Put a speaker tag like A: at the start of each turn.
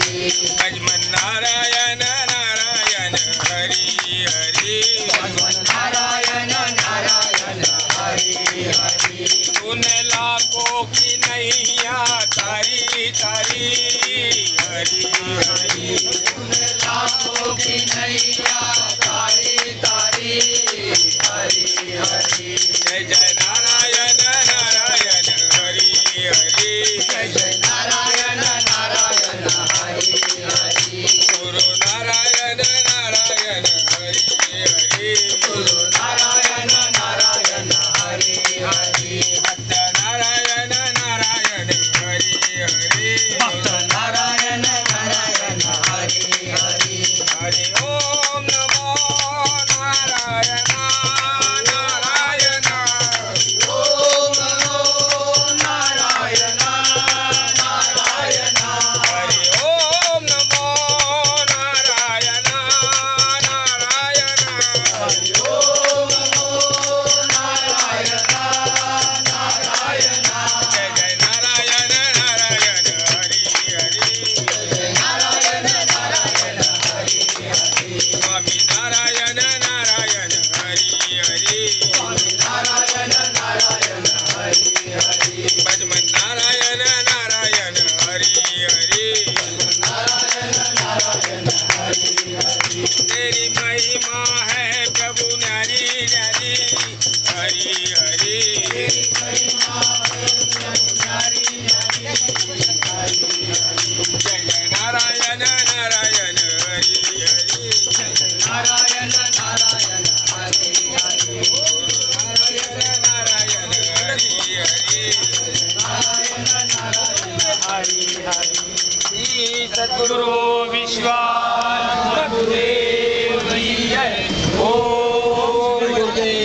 A: भजमन नारायण नारायण हरि हरि
B: नारायण नारायण हरि हरि।
A: सुन लाखों की नैया तारी तारी हरि हरि।
B: सुन लाखों की नैया तारी तारी हरि हरि।
A: जय जय नारायण नारायण हरि हरि।
B: जय जय नारायण नारायण हरि हरि।
A: गुरु नारायण नारायण हरि हरि।
B: गुरु नारायण नारायण हरि हरि।
A: भक्त नारायण नारायण हरि हरि।
B: भक्त नारायण नारायण हरि हरि।
A: हरि ओम नमो नारायण नारायण।
B: ओम नमो नारायण नारायण।
A: हरि ओम नमो नारायण नारायण।
B: हरि ओम नमो नारायण नारायण।
A: जय जय नारायण नारायण हरि हरि।
B: जय नारायण नारायण हरि हरि।
A: स्वामी नारायण नारायण हरि हरि।
B: स्वामी नारायण नारायण हरि हरि।
A: भजमन नारायण नारायण हरि हरि।
B: नारायण नारायण हरि हरि।
A: तेरी महिमा है प्रभु न्यारी न्यारी हरि हरि।
B: महिमा है न्यारी न्यारी हरि हरि।
A: जय जय नारायण नारायण हरि हरि।
B: नारायण नारायण हरि हरि।
A: नारायण नारायण हरि हरि।
B: नारायण नारायण हरि हरि।
A: श्री सद्गुरु विश्वास